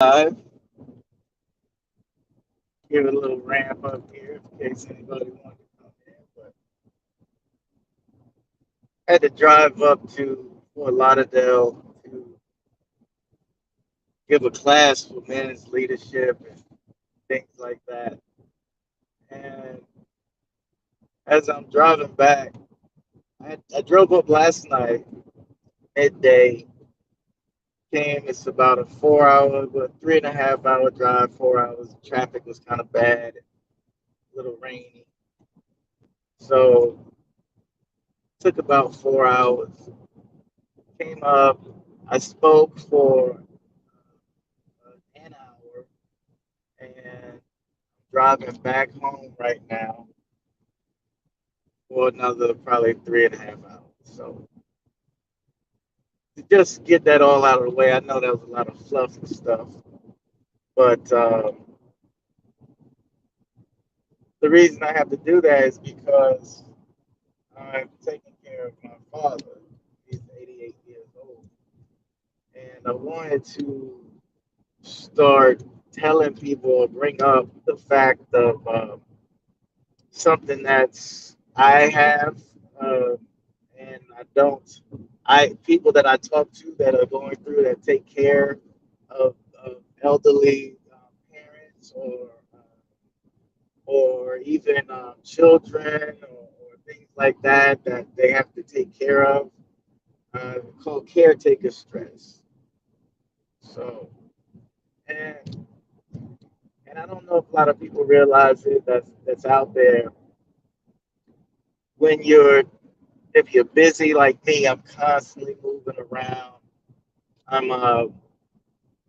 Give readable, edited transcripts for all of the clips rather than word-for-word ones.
Live. Give it a little ramp up here in case anybody wanted to come in. But I had to drive up to Fort Lauderdale to give a class for men's leadership and things like that. And as I'm driving back, I drove up last night, midday, came. It's about a 4 hour, but 3.5 hour drive, 4 hours. Traffic was kind of bad, a little rainy. So took about 4 hours. Came up, I spoke for an hour, and driving back home right now for another probably 3.5 hours. So to just get that all out of the way, I know that was a lot of fluff and stuff, but the reason I have to do that is because I'm taking care of my father. He's 88 years old, and I wanted to start telling people or bring up the fact of something that's I have, uh, and I don't. I people that I talk to that are going through that take care of elderly parents or even children or things like that that they have to take care of. Called caretaker stress. So and and I don't know if a lot of people realize it that's out there when you're if you're busy like me, I'm constantly moving around. I'm uh,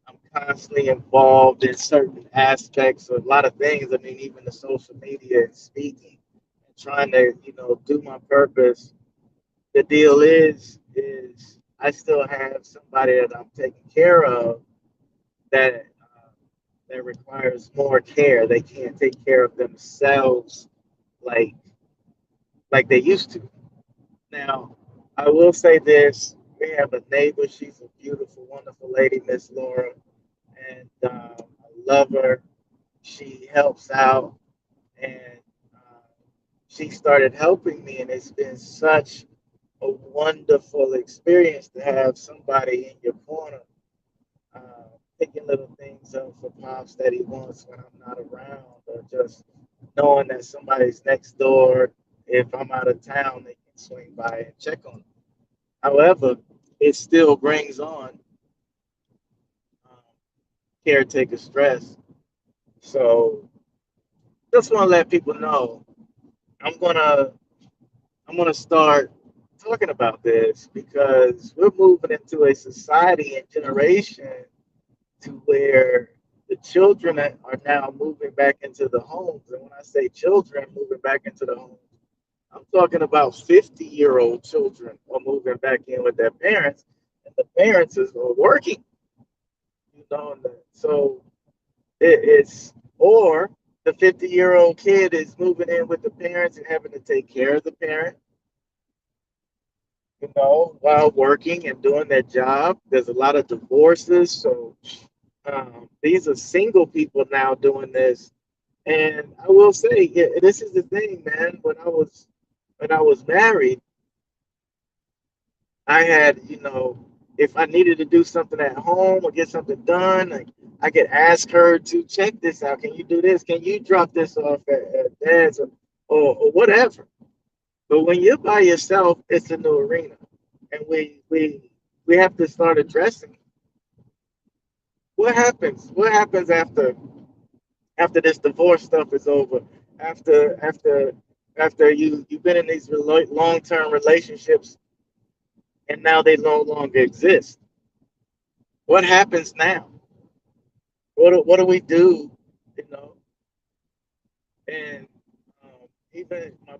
I'm constantly involved in certain aspects of a lot of things. I mean, even the social media and speaking, and trying to do my purpose. The deal is I still have somebody that I'm taking care of that that requires more care. They can't take care of themselves like like they used to. Now, I will say this: we have a neighbor. She's a beautiful, wonderful lady, Miss Laura, and I love her. She helps out, and uh, she started helping me, and it's been such a wonderful experience to have somebody in your corner, uh, picking little things up for pops that he wants when I'm not around, or just knowing that somebody's next door. If I'm out of town, they can swing by and check on him. However, it still brings on um, caretaker stress. So just want to let people know I'm gonna I'm gonna start talking about this because we're moving into a society and generation to where the children are now moving back into the homes. And when I say children moving back into the homes, I'm talking about 50-year-old children are moving back in with their parents, and the parents are working. So it's or the 50-year-old kid is moving in with the parents and having to take care of the parent, while working and doing their job. There's a lot of divorces, so these are single people now doing this. And I will say, yeah, this is the thing, man. When I was married, I had, if I needed to do something at home or get something done, like, I could ask her to check this out. Can you do this? Can you drop this off at dad's or whatever? But when you're by yourself, it's a new arena, and we have to start addressing what happens. What happens after this divorce stuff is over? After you've been in these long term relationships and now they no longer exist. What happens now? What do we do? You know, and even my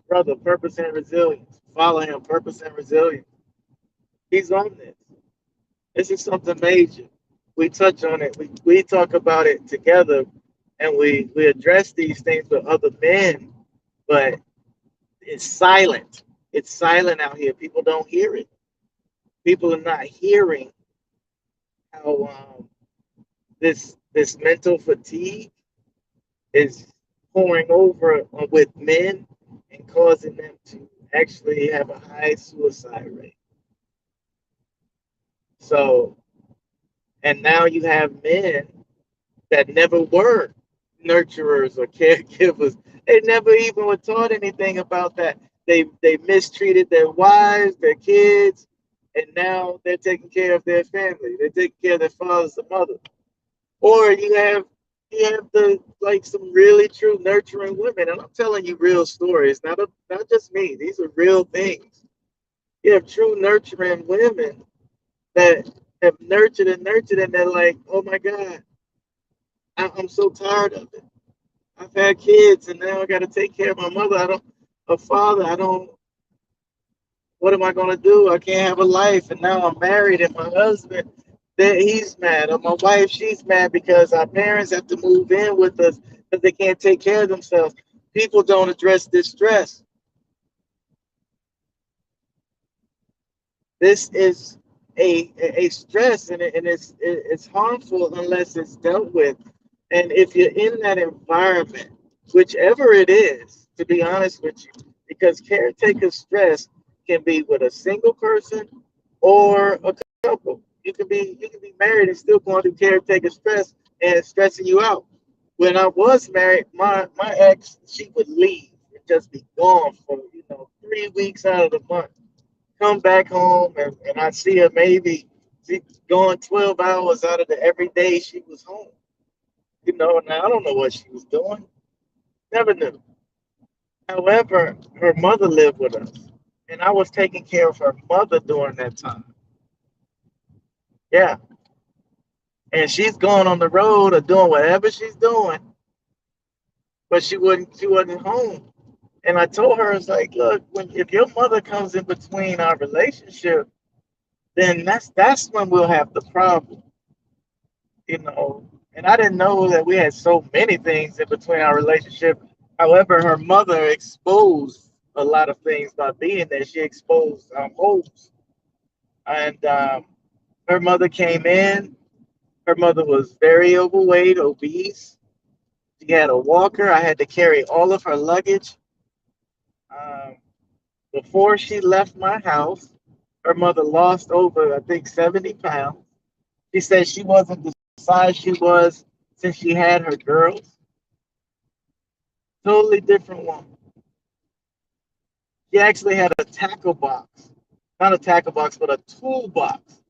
brother, Purpose and Resilience. Follow him, Purpose and Resilience. He's on this. This is something major. We touch on it. We talk about it together, and we address these things with other men, but it's silent. It's silent out here. People don't hear it. People are not hearing how this mental fatigue is pouring over with men and causing them to actually have a high suicide rate. So, and now you have men that never were nurturers or caregivers. They never even were taught anything about that. They mistreated their wives, their kids, and now they're taking care of their family. They're taking care of their fathers and mothers. Or you have the like some really true nurturing women, and I'm telling you real stories, not just me. These are real things. You have true nurturing women that have nurtured, and they're like, oh my God, I'm so tired of it. I've had kids, and now I got to take care of my mother. A father. I don't. What am I gonna do? I can't have a life, and now I'm married, and my husband, that he's mad, or my wife, she's mad because our parents have to move in with us because they can't take care of themselves. People don't address this stress. This is a stress, and it's harmful unless it's dealt with. And if you're in that environment, whichever it is, to be honest with you, because caretaker stress can be with a single person or a couple. You can be married and still going through caretaker stress and stressing you out. When I was married, my ex, she would leave and just be gone for 3 weeks out of the month, come back home, and I see her maybe she going 12 hours out of the every day she was home. Now I don't know what she was doing. Never knew. However, her mother lived with us, and I was taking care of her mother during that time. Yeah, and she's going on the road or doing whatever she's doing, but she wasn't home. And I told her, it's like, look, if your mother comes in between our relationship, then that's when we'll have the problem. you know. And I didn't know that we had so many things in between our relationship. However, her mother exposed a lot of things by being there. She exposed holes. And her mother came in. Her mother was very overweight, obese. She had a walker. I had to carry all of her luggage. Um, Before she left my house, her mother lost over, I think, 70 pounds. She said she wasn't the size she was since she had her girls. Totally different woman. She actually had a tackle box, not a tackle box, but a toolbox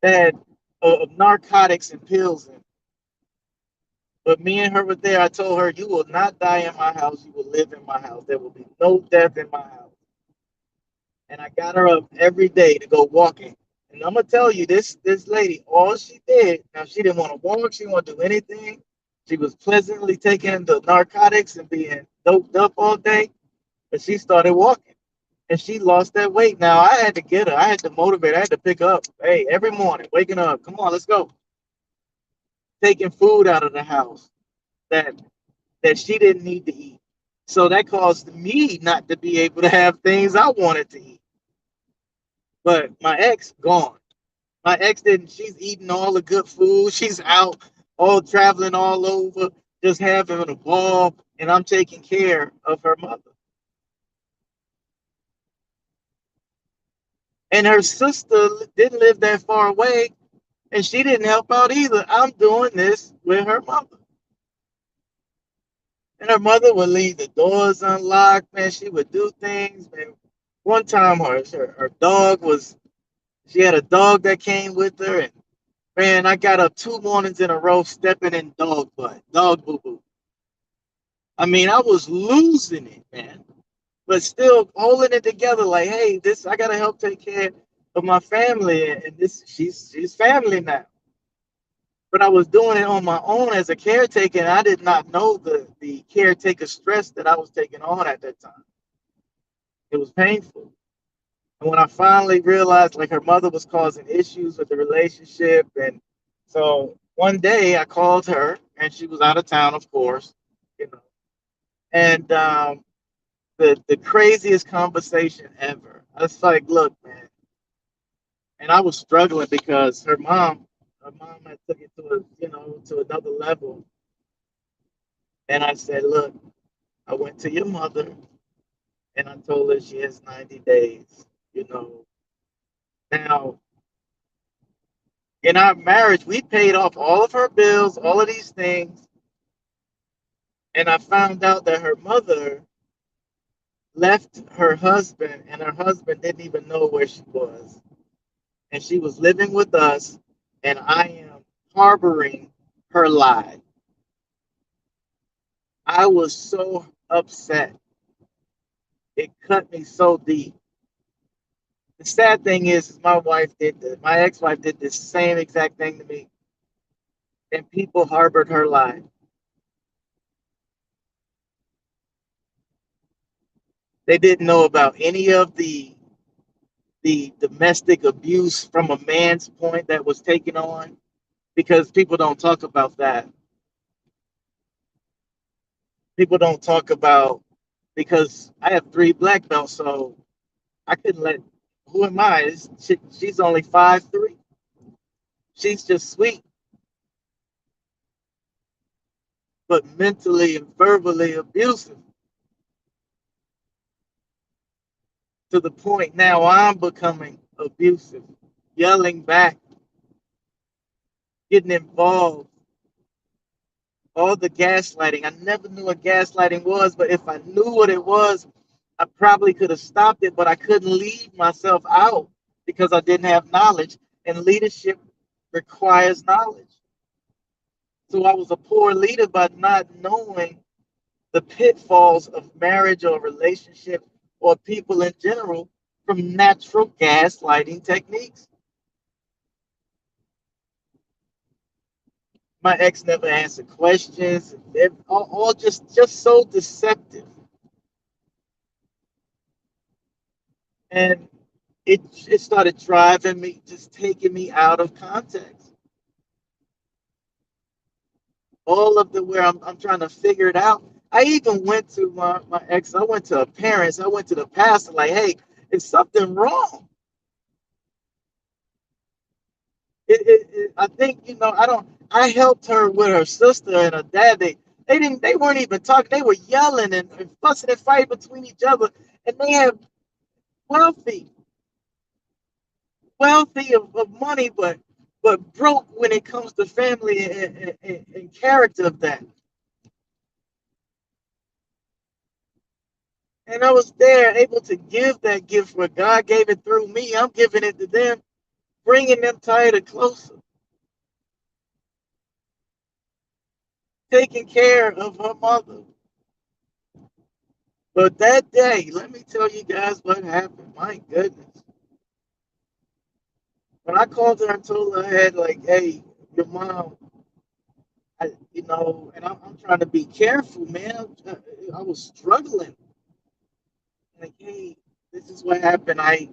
that had narcotics and pills in it. But me and her were there. I told her, "You will not die in my house. You will live in my house. There will be no death in my house." And I got her up every day to go walking. And I'm gonna tell you, this lady, all she did, now she didn't want to walk, she didn't want to do anything. She was pleasantly taking the narcotics and being doped up all day, but she started walking and she lost that weight. Now I had to get her, I had to motivate, her. I had to pick her up. Hey, every morning, waking up, come on, let's go. Taking food out of the house that she didn't need to eat. So that caused me not to be able to have things I wanted to eat. But my ex gone. My ex didn't. She's eating all the good food. She's out, all traveling all over, just having a ball, and I'm taking care of her mother. And her sister didn't live that far away, and she didn't help out either. I'm doing this with her mother. And her mother would leave the doors unlocked, man. She would do things, man. One time her dog was she had a dog that came with her, and man, I got up 2 mornings in a row stepping in dog butt, dog boo boo. I mean, I was losing it, man, but still holding it together. Like, hey, this I gotta help take care of my family, and this she's family now. But I was doing it on my own as a caretaker, and I did not know the caretaker stress that I was taking on at that time. It was painful. And when I finally realized like her mother was causing issues with the relationship, and so one day I called her, and she was out of town, of course, you know, and the craziest conversation ever. I was like, look, man, and I was struggling because her mom had took it to a to another level. And I said, look, I went to your mother and I told her she has 90 days. You know, now in our marriage, we paid off all of her bills, all of these things. And I found out that her mother left her husband, and her husband didn't even know where she was. And she was living with us, and I am harboring her lie. I was so upset. It cut me so deep. The sad thing is my wife did this. My ex-wife did the same exact thing to me, and people harbored her lie. They didn't know about any of the domestic abuse from a man's point that was taken on because people don't talk about that. People don't talk about because I have 3 black belts, so I couldn't let. Who am I? She's only 5'3". She's just sweet, but mentally and verbally abusive to the point now I'm becoming abusive, yelling back, getting involved. All the gaslighting. I never knew what gaslighting was, but if I knew what it was, I probably could have stopped it, but I couldn't leave myself out because I didn't have knowledge. And leadership requires knowledge. So I was a poor leader by not knowing the pitfalls of marriage or relationship or people in general from natural gaslighting techniques. My ex never answered questions. All just so deceptive. And it started driving me, just taking me out of context. All of the where I'm trying to figure it out. I even went to my ex, I went to her parents, I went to the pastor, like, hey, is something wrong? I think, I helped her with her sister and her dad. They weren't even talking, they were yelling and fussing and fighting between each other, and they have wealthy of money, but broke when it comes to family and character of that. And I was there able to give that gift where God gave it through me. I'm giving it to them, bringing them tighter, closer, taking care of her mother. But that day, let me tell you guys what happened. My goodness. When I called her and told her I had, like, hey, your mom, and I'm trying to be careful, man. I was struggling. Like, hey, this is what happened. I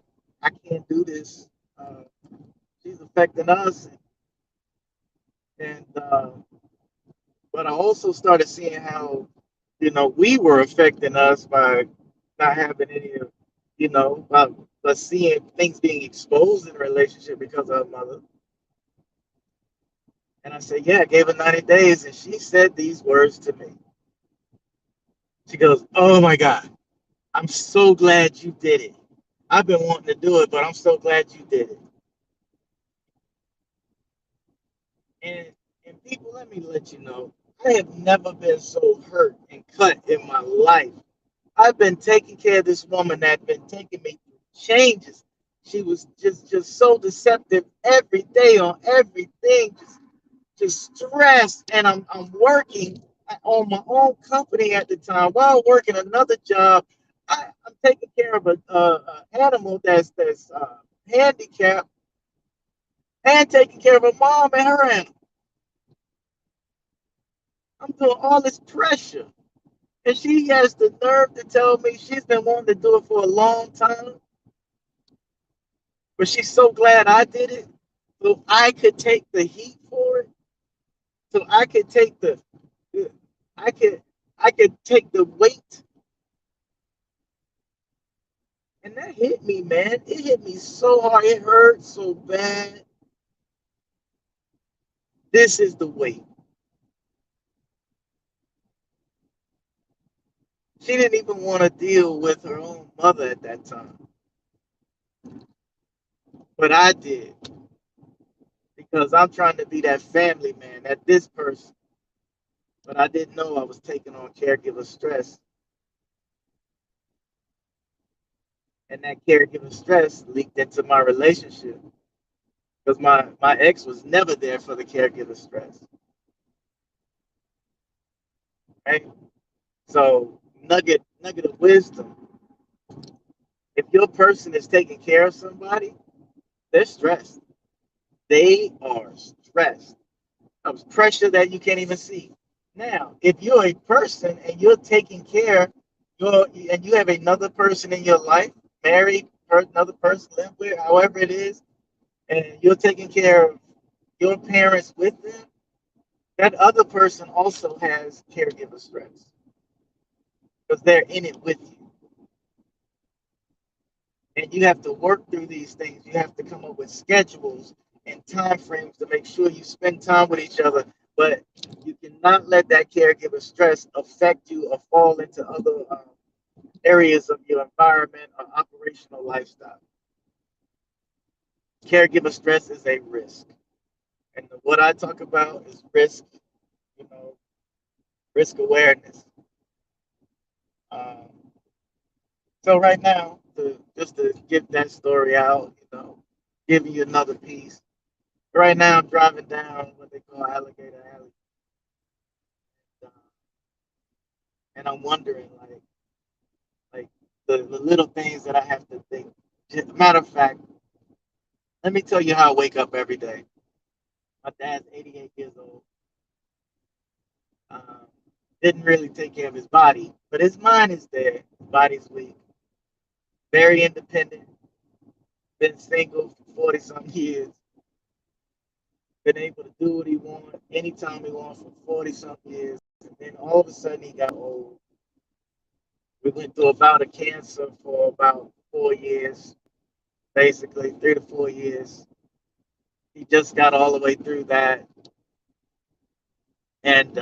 can't do this. Uh, she's affecting us, and but I also started seeing how we were affecting us by not having any of by seeing things being exposed in a relationship because of her mother. And I said, yeah, I gave her 90 days, and she said these words to me. She goes, "Oh my God, I'm so glad you did it. I've been wanting to do it, but I'm so glad you did it." And people, let me let you know, I have never been so hurt and cut in my life. I've been taking care of this woman that been taking me through changes. She was just so deceptive every day on everything, just stressed. And I'm working on my own company at the time while working another job. I'm taking care of a animal that's handicapped and taking care of her mom and her animal. I'm doing all this pressure. And she has the nerve to tell me she's been wanting to do it for a long time, but she's so glad I did it so I could take the heat for it. So I could take I could I could take the weight. And that hit me, man. It hit me so hard. It hurt so bad. This is the weight. She didn't even want to deal with her own mother at that time. But I did because I'm trying to be that family man, that this person. But I didn't know I was taking on caregiver stress. And that caregiver stress leaked into my relationship because my ex was never there for the caregiver stress. Right? So nugget of wisdom. If your person is taking care of somebody, they're stressed. They are stressed. Of pressure that you can't even see. Now, if you're a person and you're taking care, and you have another person in your life, married, another person live with, however it is, and you're taking care of your parents with them, that other person also has caregiver stress because they're in it with you. And you have to work through these things. You have to come up with schedules and time frames to make sure you spend time with each other. But you cannot let that caregiver stress affect you or fall into other areas of your environment or operational lifestyle. Caregiver stress is a risk. And what I talk about is risk, you know, risk awareness. Um, so right now, just to get that story out, give you another piece. Right now, I'm driving down what they call Alligator Alley, uh, and I'm wondering, like the little things that I have to think. Matter of fact, let me tell you how I wake up every day. My dad's 88 years old. Um, didn't really take care of his body, but his mind is there. His body's weak. Very independent. Been single for 40 some years. Been able to do what he wants anytime he wants for 40 some years. And then all of a sudden he got old. We went through about a cancer for about 4 years, basically 3 to 4 years. He just got all the way through that, and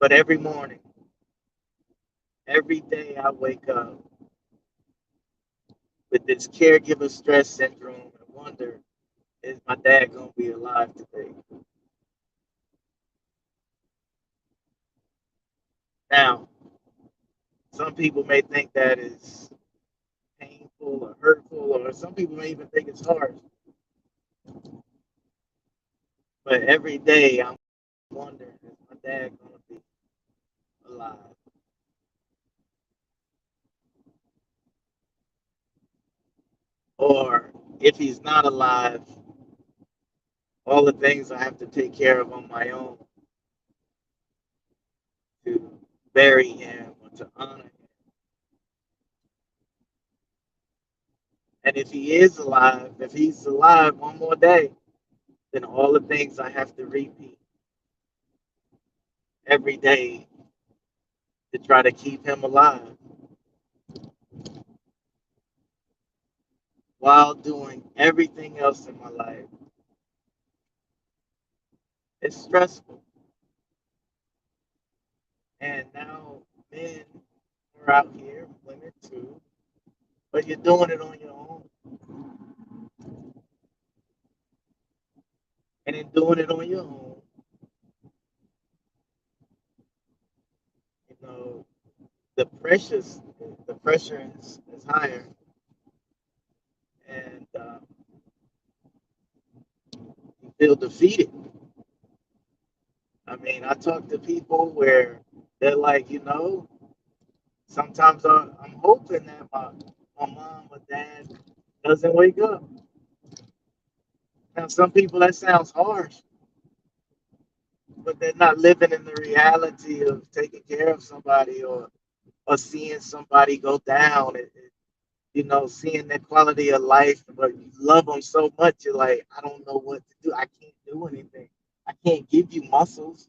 but every morning, every day, I wake up with this caregiver stress syndrome and wonder, is my dad gonna be alive today? Now, some people may think that is painful or hurtful, or some people may even think it's harsh. But every day, I'm wondering, is my dad gonna be alive? Or if he's not alive, all the things I have to take care of on my own to bury him or to honor him. And if he is alive, if he's alive one more day, then all the things I have to repeat every day to try to keep him alive while doing everything else in my life. It's stressful. And now men are out here, women too, but you're doing it on your own. And in doing it on your own, you know, the pressure is higher, and you feel defeated. I mean, I talk to people where they're like, sometimes I'm hoping that my mom or dad doesn't wake up. Now, some people that sounds harsh, but they're not living in the reality of taking care of somebody or seeing somebody go down and seeing their quality of life, but you love them so much, you're like, I don't know what to do. I can't do anything. I can't give you muscles.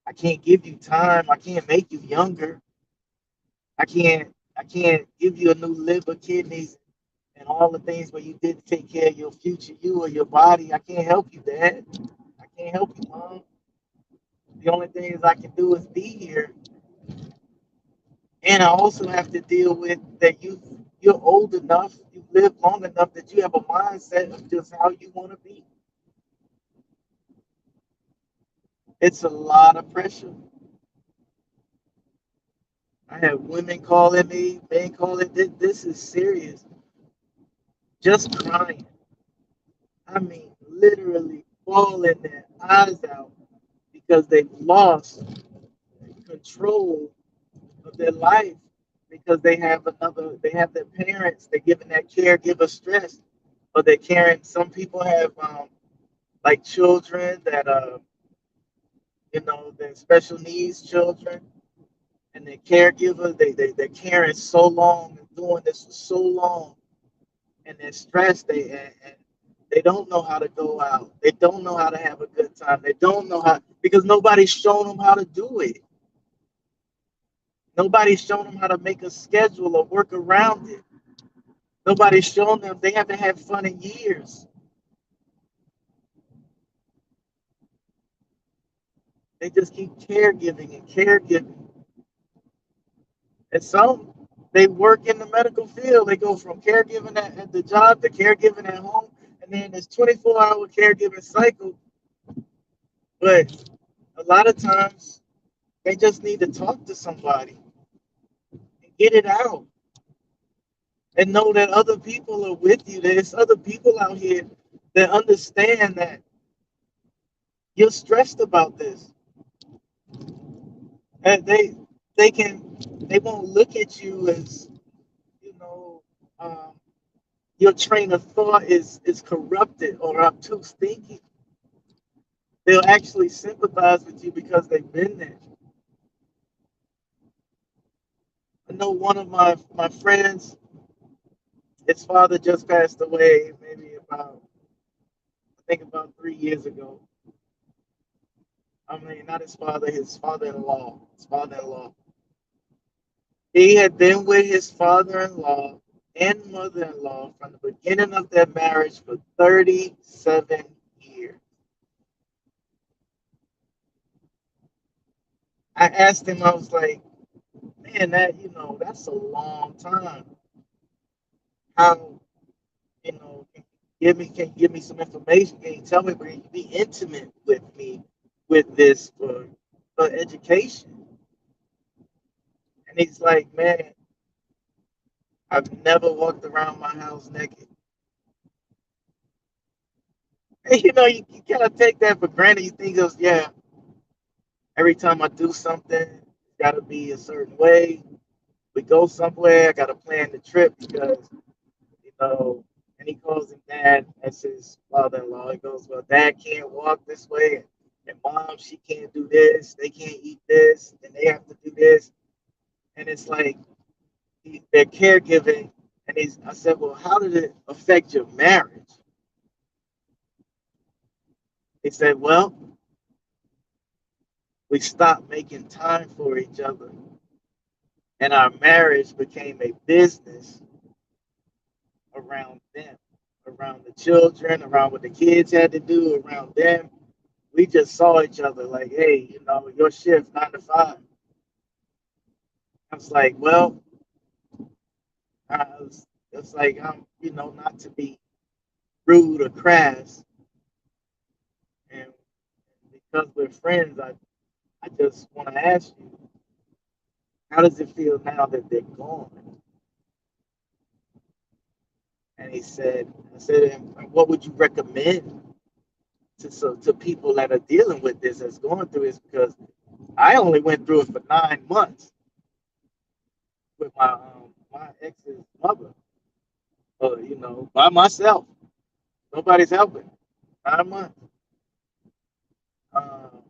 I can't give you time. I can't make you younger. I can't give you a new liver, kidneys, and all the things where you did take care of your future you or your body. I can't help you, Dad. I can't help you, Mom. The only thing is I can do is be here And I also have to deal with that you're old enough, you live long enough that you have a mindset of just how you want to be. It's a lot of pressure. I have women calling me, men calling. This is serious. Just crying. I mean, literally bawling their eyes out because they've lost control of their life because they have their parents, they're giving that caregiver stress, but they're caring. Some people have like children that they're special needs children, and their caregiver, they're caring so long and doing this for so long, and they're stressed. And they don't know how to go out. They don't know how to have a good time. They don't know how because nobody's shown them how to do it. Nobody's shown them how to make a schedule or work around it. Nobody's shown them they haven't had fun in years. They just keep caregiving and caregiving. And some they work in the medical field. They go from caregiving at the job to caregiving at home, and then this 24-hour caregiving cycle. But a lot of times they just need to talk to somebody and get it out and know that other people are with you. There's other people out here that understand that you're stressed about this. And they won't look at you as you know um, your train of thought is corrupted or obtuse thinking. They'll actually sympathize with you because they've been there. I know one of my friends, his father just passed away maybe about I think about 3 years ago. I mean, not his father, his father-in-law. His father-in-law. He had been with his father-in-law and mother-in-law from the beginning of their marriage for 37 years. I asked him, I was like, man, that's a long time. How, can you give me some information? Can you tell me where you can be intimate with me with this for education? And he's like, man, I've never walked around my house naked. And, you kind of take that for granted. You think of, yeah, every time I do something, it's got to be a certain way. We go somewhere, I got to plan the trip because, you know, and he calls him dad as his father-in-law. He goes, well, dad can't walk this way, and mom, she can't do this. They can't eat this, and they have to do this. And it's like they're caregiving. And I said, well, how did it affect your marriage? He said, well, we stopped making time for each other, and our marriage became a business around them, around the children, around what the kids had to do, around them. We just saw each other like, hey, your shift 9 to 5. I was like, well, it's like I'm, not to be rude or crass, and because we're friends, I just want to ask you, how does it feel now that they're gone? And I said, and what would you recommend to people that are dealing with this, that's going through this? Because I only went through it for 9 months with my ex's mother, by myself. Nobody's helping. 9 months. Um,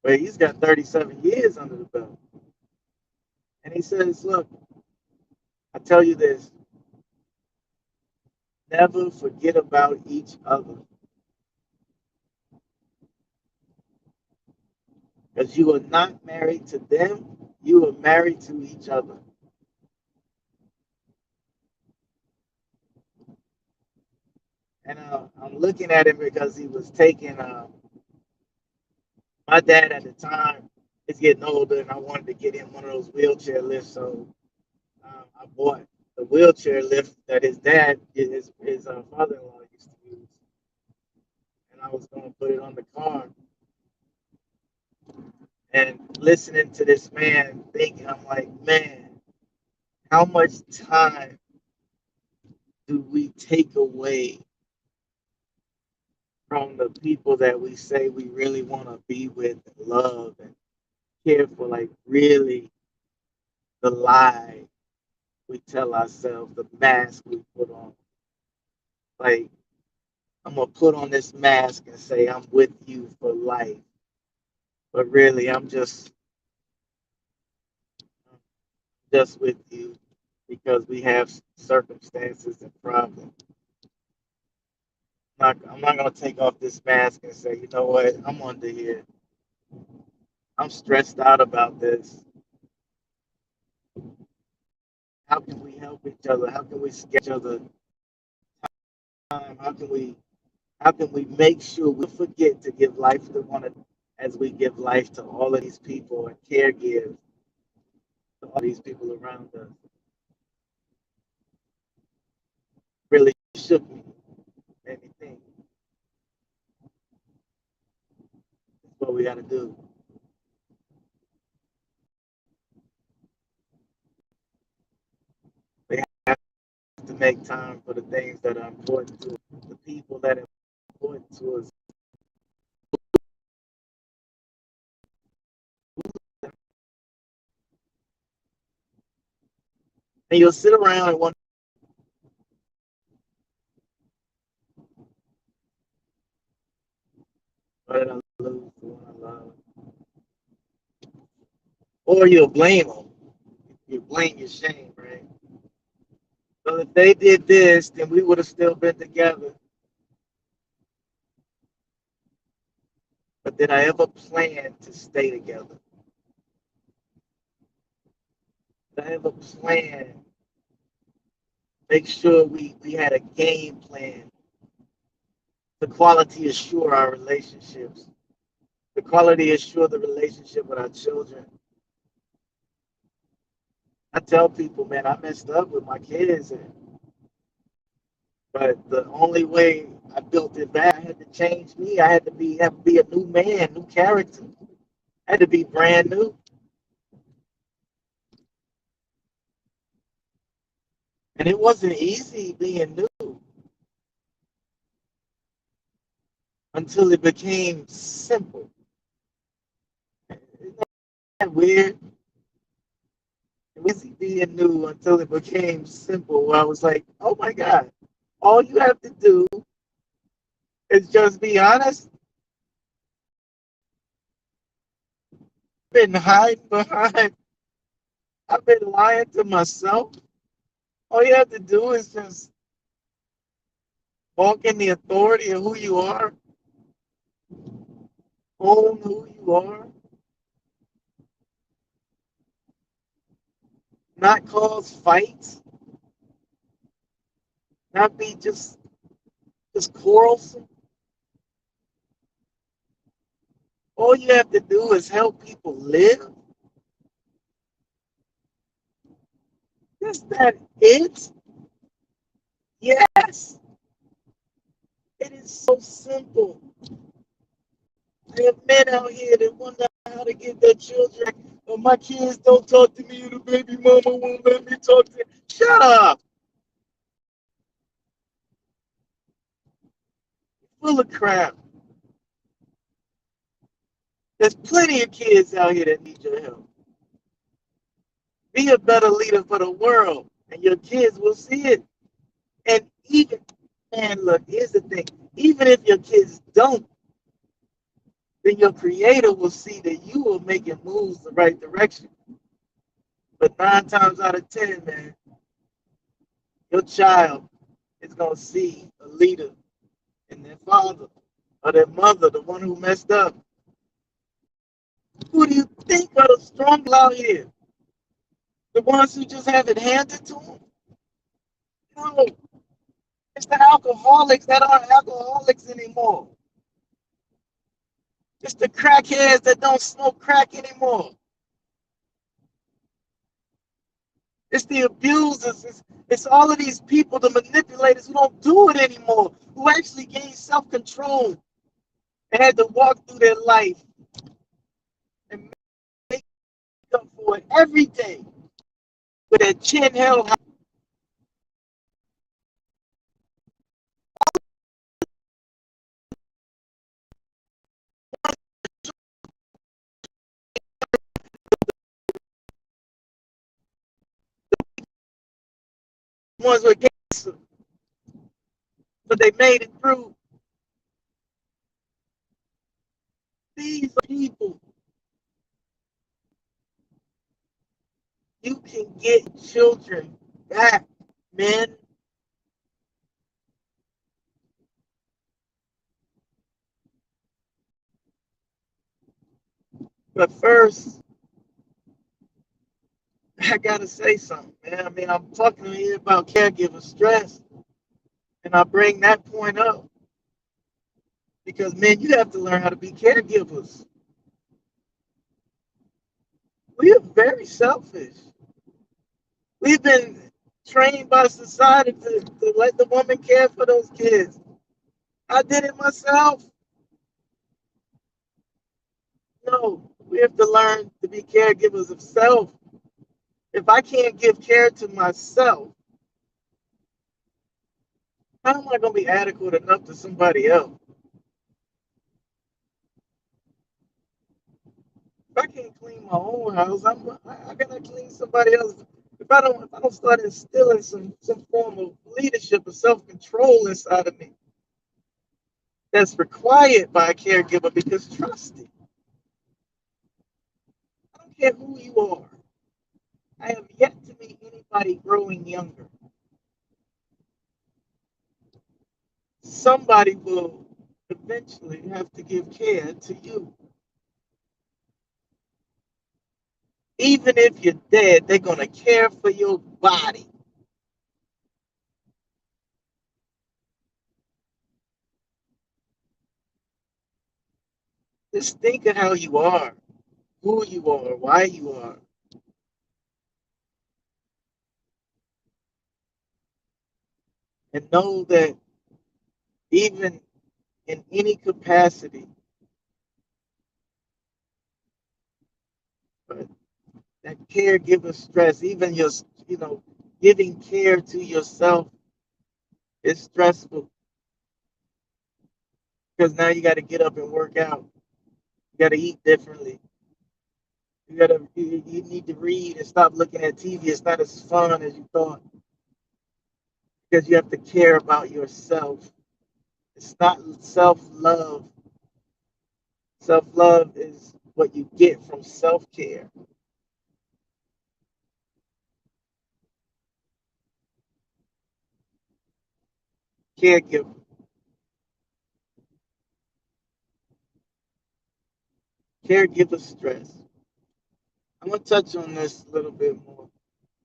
but he's got 37 years under the belt, and he says, "Look, I tell you this: never forget about each other, because you are not married to them; you are married to each other." And I'm looking at him because he was taking my dad at the time. it's getting older, and I wanted to get in one of those wheelchair lifts. So I bought the wheelchair lift that his dad, his father-in-law used to use, and I was going to put it on the car. And listening to this man thinking, I'm like, man, how much time do we take away from the people that we say we really want to be with and love and care for? Like, really, the lie we tell ourselves, the mask we put on. Like, I'm going to put on this mask and say, I'm with you for life. But really, I'm just with you because we have circumstances and problems. I'm not going to take off this mask and say, you know what, I'm under here. I'm stressed out about this. How can we help each other? How can we sketch other time? How can we make sure we forget to give life to one another as we give life to all of these people and caregivers to all these people around us? Really shook me, made me think. That's what we got to do. We have to make time for the things that are important to us, the people that are important to us. And you'll sit around and wonder, what did I lose the one I love? Or you'll blame them. You blame your shame, right? Well, if they did this, then we would have still been together. But did I ever plan to stay together? Did I ever plan, make sure we had a game plan to quality assure our relationships, to quality assure the relationship with our children? I tell people, man, I messed up with my kids, but the only way I built it back, I had to change me. I had to be a new man, new character. I had to be brand new. And it wasn't easy being new until it became simple. Isn't that weird? It was easy being new until it became simple. Where I was like, oh my God, all you have to do is just be honest. Been hiding behind, I've been lying to myself. All you have to do is just walk in the authority of who you are, own who you are, not cause fights, not be just quarrelsome. All you have to do is help people live. Is that it? Yes. It is so simple. There are men out here that wonder how to get their children. But my kids don't talk to me. The baby mama won't let me talk to them. Shut up. Full of crap. There's plenty of kids out here that need your help. Be a better leader for the world, and your kids will see it. And even, man, look, here's the thing. Even if your kids don't, then your creator will see that you are making moves the right direction. But 9 times out of 10, man, your child is going to see a leader in their father or their mother, the one who messed up. Who do you think are the strong out here? The ones who just have it handed to them? No, it's the alcoholics that aren't alcoholics anymore. It's the crackheads that don't smoke crack anymore. It's the abusers. It's all of these people, the manipulators who don't do it anymore, who actually gained self-control and had to walk through their life and make up for it every day with their chin held high. Ones with cancer, but they made it through. These people, you can get children back, men. But first, I gotta say something, man. I mean, I'm talking here about caregiver stress, and I bring that point up because, man, you have to learn how to be caregivers. We are very selfish. We've been trained by society to let the woman care for those kids. I did it myself. No, we have to learn to be caregivers of self. If I can't give care to myself, how am I going to be adequate enough to somebody else? If I can't clean my own house, I gotta clean somebody else. If I don't start instilling some form of leadership or self control inside of me, that's required by a caregiver because trust it. I don't care who you are. I have yet to meet anybody growing younger. Somebody will eventually have to give care to you. Even if you're dead, they're going to care for your body. Just think of how you are, who you are, why you are. And know that even in any capacity, but that caregiver stress, even your, you know, giving care to yourself is stressful because now you got to get up and work out. You got to eat differently. You need to read and stop looking at TV. It's not as fun as you thought because you have to care about yourself. It's not self love. Self love is what you get from self care. Caregiver, caregiver stress. I'm gonna touch on this a little bit more,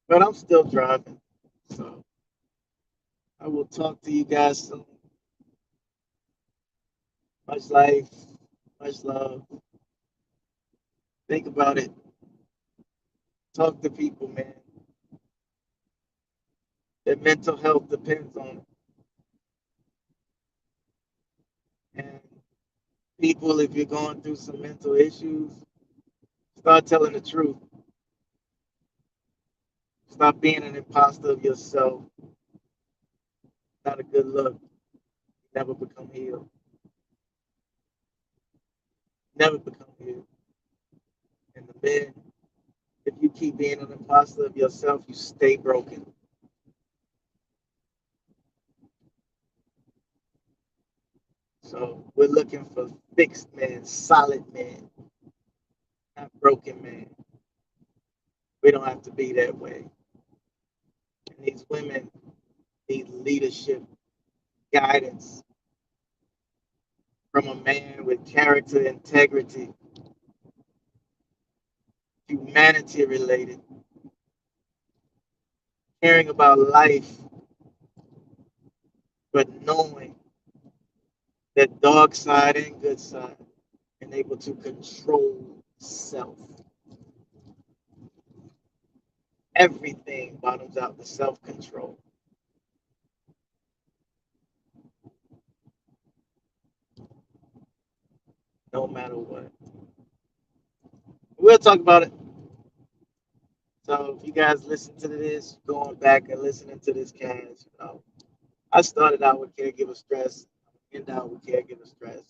but I'm still driving, so I will talk to you guys soon. Much life, much love. Think about it. Talk to people, man. Their mental health depends on it. And people, if you're going through some mental issues, start telling the truth. Stop being an imposter of yourself. Not a good look. Never become healed. Never become healed. And the men, if you keep being an imposter of yourself, you stay broken. So we're looking for fixed men, solid men, not broken men. We don't have to be that way. And these women need leadership, guidance from a man with character, integrity, humanity related, caring about life, but knowing that dark side and good side. and able to control self. Everything bottoms out to self control. No matter what. We'll talk about it. So if you guys listen to this, going back and listening to this cast, I started out with caregiver stress, end out with caregiver stress.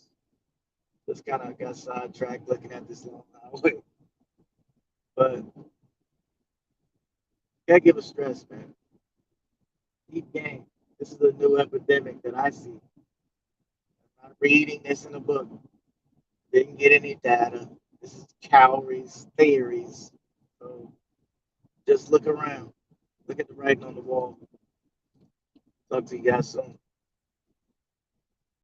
Just kind of got sidetracked looking at this long highway. But caregiver stress, man. Deep game. This is a new epidemic that I see. I'm not reading this in a book. Didn't get any data. This is calories, theories. So just look around. Look at the writing on the wall. Talk to you guys soon.